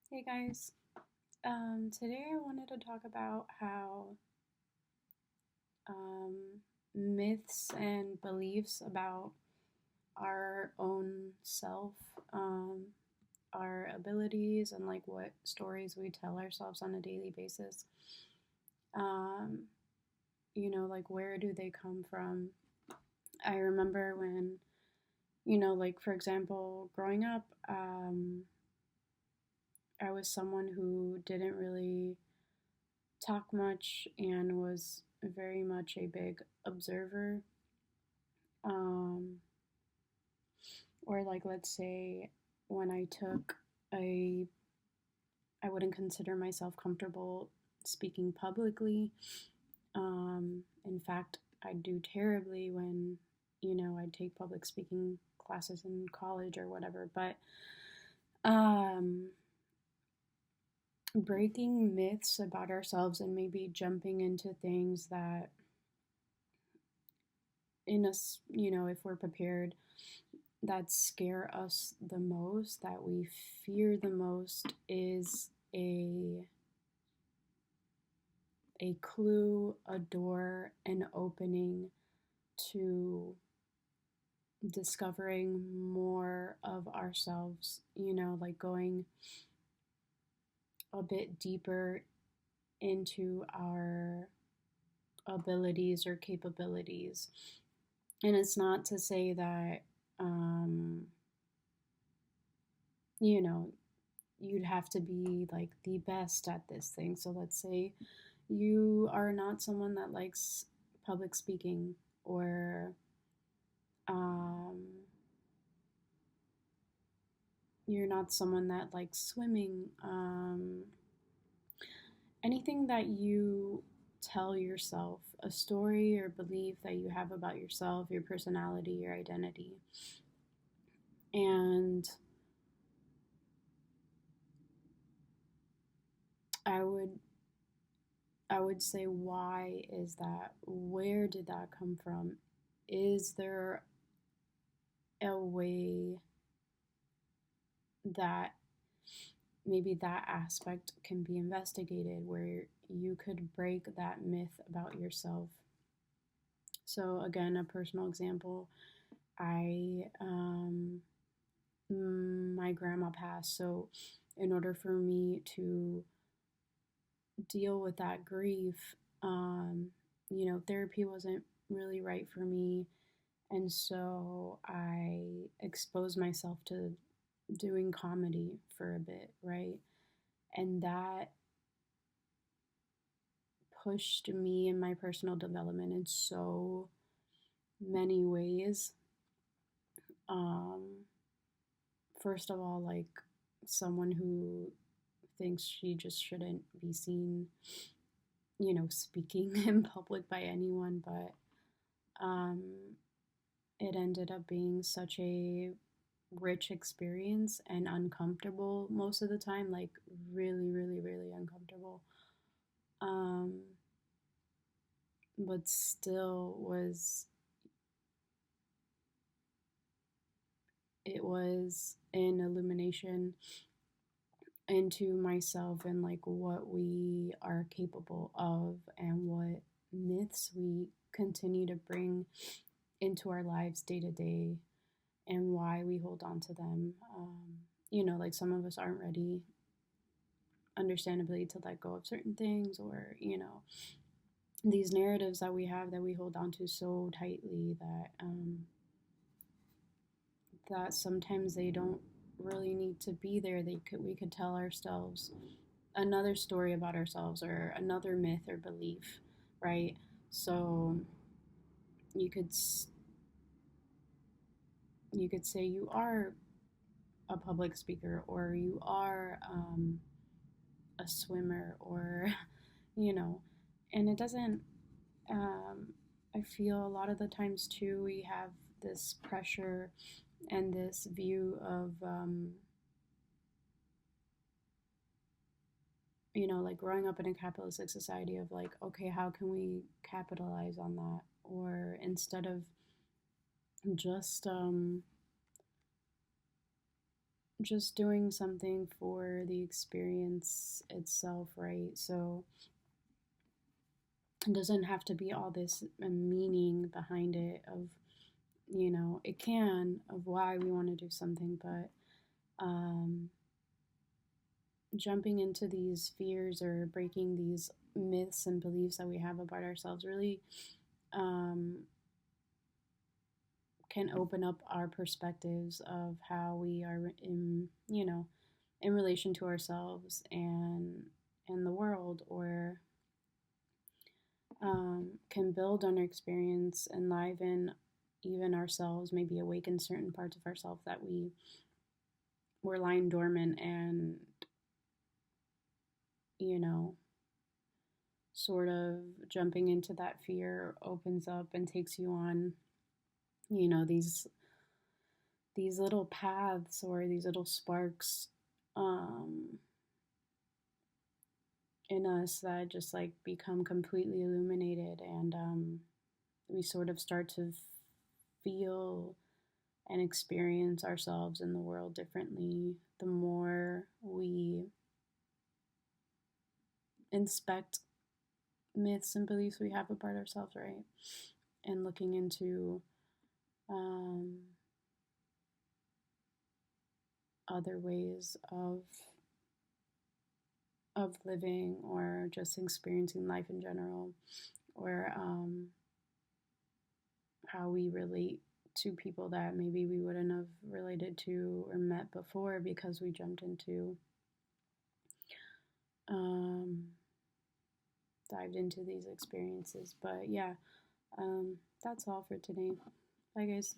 Hey guys, today I wanted to talk about how um, myths and beliefs about our own self, um, our abilities, and like what stories we tell ourselves on a daily basis. Um, like where do they come from? I remember when, like for example, growing up, I was someone who didn't really talk much and was very much a big observer. Um, or like let's say when I wouldn't consider myself comfortable speaking publicly. In fact, I do terribly when I take public speaking classes in college or whatever. But um, breaking myths about ourselves and maybe jumping into things that in us, if we're prepared, that scare us the most, that we fear the most, is a clue, a door, an opening to discovering more of ourselves, like going a bit deeper into our abilities or capabilities. And it's not to say that, um, you know, you'd have to be like the best at this thing. So let's say you are not someone that likes public speaking, or um, you're not someone that likes swimming. Anything that you tell yourself, a story or belief that you have about yourself, your personality, your identity. And I would I would say, why is that? Where did that come from? Is there a way that maybe that aspect can be investigated, where you could break that myth about yourself? So, again, a personal example, my grandma passed. So, in order for me to deal with that grief, therapy wasn't really right for me. And so I exposed myself to doing comedy for a bit, right? And that pushed me in my personal development in so many ways. Um, First of all, like someone who thinks she just shouldn't be seen, speaking in public by anyone, but um, it ended up being such a rich experience and uncomfortable most of the time, like really, really, really uncomfortable. Um, but still it was an illumination into myself and like what we are capable of and what myths we continue to bring into our lives day to day and why we hold on to them. Like some of us aren't ready, understandably, to let go of certain things, or, these narratives that we have that we hold on to so tightly that sometimes they don't really need to be there. We could tell ourselves another story about ourselves, or another myth or belief, right? So you could you could say you are a public speaker, or you are a swimmer, or you know, and it doesn't. I feel a lot of the times too we have this pressure and this view of like growing up in a capitalistic society, of like, okay, how can we capitalize on that? Or instead of just just doing something for the experience itself, right? So it doesn't have to be all this meaning behind it of, it can, of why we want to do something, but um, jumping into these fears or breaking these myths and beliefs that we have about ourselves really um, can open up our perspectives of how we are in relation to ourselves and the world, or can build on our experience, enliven even ourselves, maybe awaken certain parts of ourselves that we were lying dormant, and you know sort of jumping into that fear opens up and takes you on these little paths or these little sparks um, in us that just like become completely illuminated, and we sort of start to feel and experience ourselves in the world differently the more we inspect myths and beliefs we have about ourselves, right? And looking into um, other ways of living or just experiencing life in general, or how we relate to people that maybe we wouldn't have related to or met before because we jumped into um, dived into these experiences. But yeah, that's all for today. Bye, guys.